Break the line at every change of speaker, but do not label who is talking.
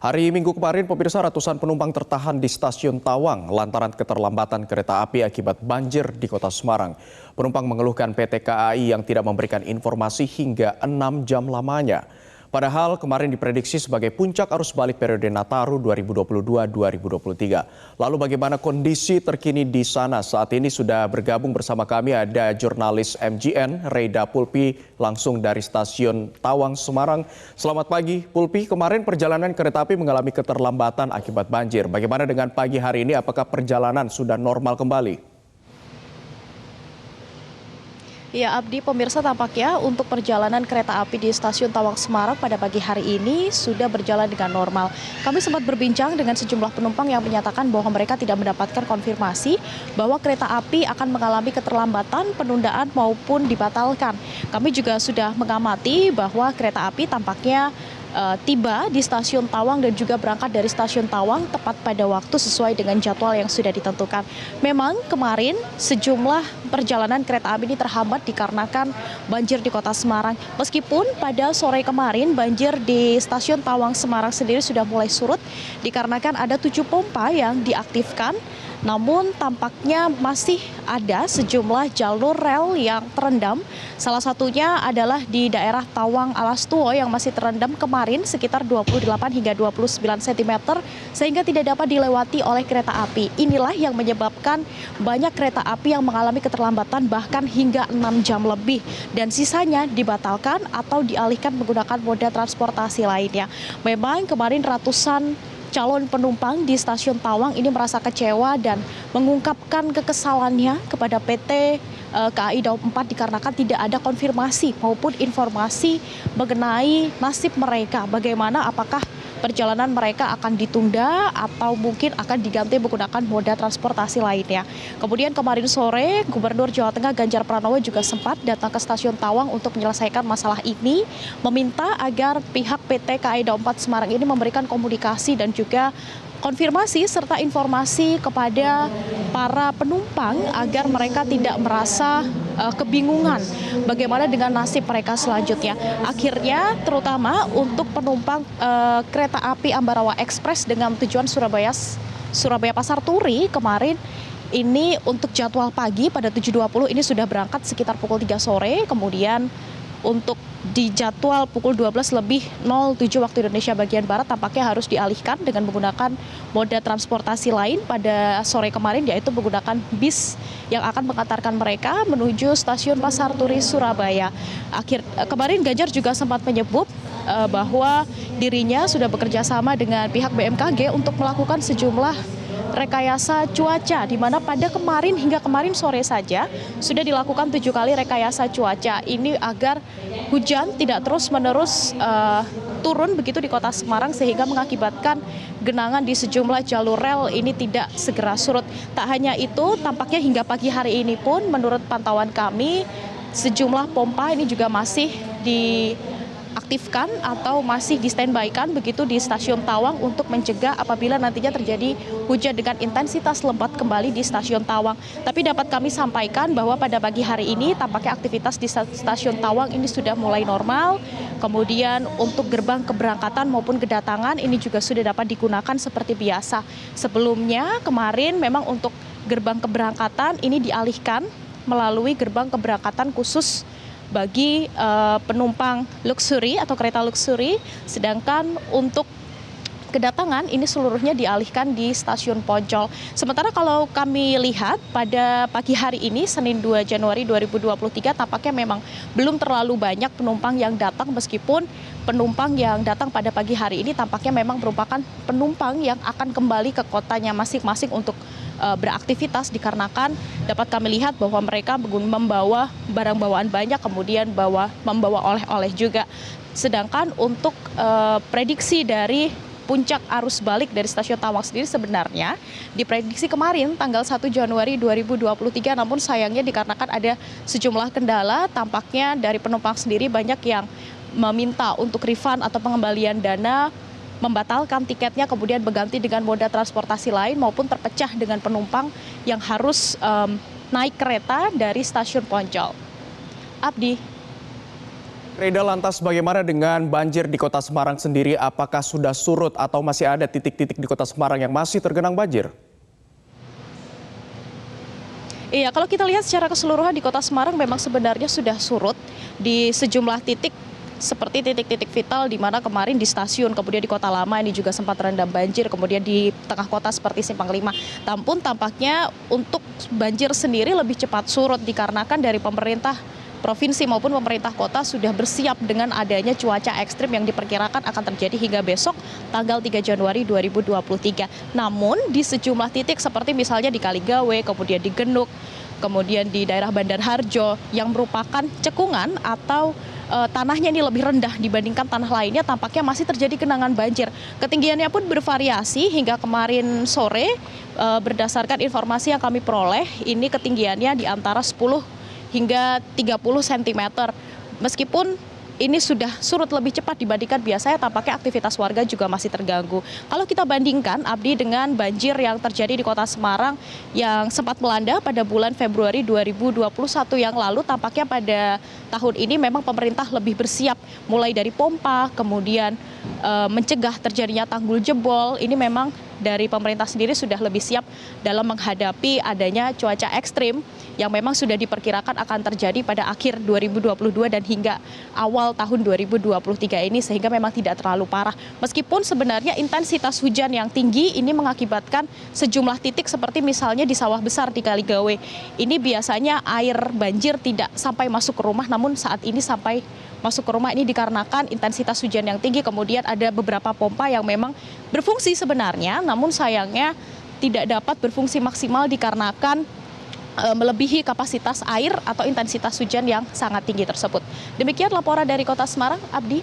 Hari Minggu kemarin, pemirsa, ratusan penumpang tertahan di stasiun Tawang lantaran keterlambatan kereta api akibat banjir di kota Semarang. Penumpang mengeluhkan PT KAI yang tidak memberikan informasi hingga 6 jam lamanya. Padahal kemarin diprediksi sebagai puncak arus balik periode Nataru 2022-2023. Lalu bagaimana kondisi terkini di sana? Saat ini sudah bergabung bersama kami ada jurnalis MGN, Reda Pulpi, langsung dari stasiun Tawang, Semarang. Selamat pagi, Pulpi. Kemarin perjalanan kereta api mengalami keterlambatan akibat banjir. Bagaimana dengan pagi hari ini? Apakah perjalanan sudah normal kembali?
Ya, Abdi, pemirsa, tampaknya untuk perjalanan kereta api di stasiun Tawang Semarang pada pagi hari ini sudah berjalan dengan normal. Kami sempat berbincang dengan sejumlah penumpang yang menyatakan bahwa mereka tidak mendapatkan konfirmasi bahwa kereta api akan mengalami keterlambatan, penundaan maupun dibatalkan. Kami juga sudah mengamati bahwa kereta api tampaknya tiba di stasiun Tawang dan juga berangkat dari stasiun Tawang tepat pada waktu sesuai dengan jadwal yang sudah ditentukan. Memang kemarin sejumlah perjalanan kereta api ini terhambat dikarenakan banjir di kota Semarang. Meskipun pada sore kemarin banjir di stasiun Tawang Semarang sendiri sudah mulai surut dikarenakan ada 7 pompa yang diaktifkan. Namun tampaknya masih ada sejumlah jalur rel yang terendam. Salah satunya adalah di daerah Tawang Alastuo yang masih terendam kemarin sekitar 28 hingga 29 cm sehingga tidak dapat dilewati oleh kereta api. Inilah yang menyebabkan banyak kereta api yang mengalami keterlambatan bahkan hingga 6 jam lebih dan sisanya dibatalkan atau dialihkan menggunakan moda transportasi lainnya. Memang kemarin ratusan calon penumpang di stasiun Tawang ini merasa kecewa dan mengungkapkan kekesalannya kepada PT KAI Daup 4 dikarenakan tidak ada konfirmasi maupun informasi mengenai nasib mereka. Bagaimana, apakah perjalanan mereka akan ditunda atau mungkin akan diganti menggunakan moda transportasi lainnya. Kemudian kemarin sore Gubernur Jawa Tengah Ganjar Pranowo juga sempat datang ke stasiun Tawang untuk menyelesaikan masalah ini, meminta agar pihak PT KAI Daup 4 Semarang ini memberikan komunikasi dan juga konfirmasi serta informasi kepada para penumpang agar mereka tidak merasa kebingungan bagaimana dengan nasib mereka selanjutnya. Akhirnya terutama untuk penumpang kereta api Ambarawa Express dengan tujuan Surabaya Pasar Turi kemarin ini untuk jadwal pagi pada 7.20 ini sudah berangkat sekitar pukul 3 sore, kemudian untuk di jadwal pukul 12.07 waktu Indonesia bagian Barat tampaknya harus dialihkan dengan menggunakan moda transportasi lain pada sore kemarin, yaitu menggunakan bis yang akan mengantarkan mereka menuju stasiun Pasar Turi Surabaya. Kemarin Ganjar juga sempat menyebut bahwa dirinya sudah bekerja sama dengan pihak BMKG untuk melakukan sejumlah rekayasa cuaca, di mana pada hingga kemarin sore saja sudah dilakukan 7 kali rekayasa cuaca ini agar hujan tidak terus-menerus turun begitu di kota Semarang sehingga mengakibatkan genangan di sejumlah jalur rel ini tidak segera surut. Tak hanya itu, tampaknya hingga pagi hari ini pun menurut pantauan kami sejumlah pompa ini juga masih diaktifkan atau masih di-standby-kan begitu di stasiun Tawang untuk mencegah apabila nantinya terjadi hujan dengan intensitas lebat kembali di stasiun Tawang. Tapi dapat kami sampaikan bahwa pada pagi hari ini tampaknya aktivitas di stasiun Tawang ini sudah mulai normal. Kemudian untuk gerbang keberangkatan maupun kedatangan ini juga sudah dapat digunakan seperti biasa. Sebelumnya kemarin memang untuk gerbang keberangkatan ini dialihkan melalui gerbang keberangkatan khusus bagi penumpang luxury atau kereta luxury, sedangkan untuk kedatangan ini seluruhnya dialihkan di stasiun Poncol. Sementara kalau kami lihat pada pagi hari ini Senin 2 Januari 2023 tampaknya memang belum terlalu banyak penumpang yang datang, meskipun penumpang yang datang pada pagi hari ini tampaknya memang merupakan penumpang yang akan kembali ke kotanya masing-masing untuk beraktivitas dikarenakan dapat kami lihat bahwa mereka membawa barang bawaan banyak, kemudian membawa oleh-oleh juga. Sedangkan untuk prediksi dari puncak arus balik dari stasiun Tawang sendiri sebenarnya diprediksi kemarin tanggal 1 Januari 2023, namun sayangnya dikarenakan ada sejumlah kendala, tampaknya dari penumpang sendiri banyak yang meminta untuk refund atau pengembalian dana, membatalkan tiketnya, kemudian berganti dengan moda transportasi lain maupun terpecah dengan penumpang yang harus naik kereta dari stasiun Poncol. Abdi.
Reda, lantas bagaimana dengan banjir di Kota Semarang sendiri? Apakah sudah surut atau masih ada titik-titik di Kota Semarang yang masih tergenang banjir?
Iya, kalau kita lihat secara keseluruhan di Kota Semarang memang sebenarnya sudah surut di sejumlah titik seperti titik-titik vital di mana kemarin di stasiun, kemudian di Kota Lama ini juga sempat terendam banjir, kemudian di tengah kota seperti Simpang 5. Namun tampaknya untuk banjir sendiri lebih cepat surut dikarenakan dari pemerintah provinsi maupun pemerintah kota sudah bersiap dengan adanya cuaca ekstrim yang diperkirakan akan terjadi hingga besok tanggal 3 Januari 2023. Namun di sejumlah titik seperti misalnya di Kaligawe, kemudian di Genuk, kemudian di daerah Bandar Harjo yang merupakan cekungan atau tanahnya ini lebih rendah dibandingkan tanah lainnya, tampaknya masih terjadi genangan banjir. Ketinggiannya pun bervariasi hingga kemarin sore, berdasarkan informasi yang kami peroleh, ini ketinggiannya di antara 10 hingga 30 cm. Meskipun ini sudah surut lebih cepat dibandingkan biasanya, tampaknya aktivitas warga juga masih terganggu. Kalau kita bandingkan, Abdi, dengan banjir yang terjadi di Kota Semarang yang sempat melanda pada bulan Februari 2021 yang lalu, tampaknya pada tahun ini memang pemerintah lebih bersiap, mulai dari pompa, kemudian mencegah terjadinya tanggul jebol. Ini memang dari pemerintah sendiri sudah lebih siap dalam menghadapi adanya cuaca ekstrim yang memang sudah diperkirakan akan terjadi pada akhir 2022 dan hingga awal tahun 2023 ini, sehingga memang tidak terlalu parah. Meskipun sebenarnya intensitas hujan yang tinggi ini mengakibatkan sejumlah titik seperti misalnya di Sawah Besar di Kaligawe. Ini biasanya air banjir tidak sampai masuk ke rumah, namun saat ini sampai masuk ke rumah ini dikarenakan intensitas hujan yang tinggi. Kemudian ada beberapa pompa yang memang berfungsi sebenarnya, namun sayangnya tidak dapat berfungsi maksimal dikarenakan melebihi kapasitas air atau intensitas hujan yang sangat tinggi tersebut. Demikian laporan dari Kota Semarang, Abdi.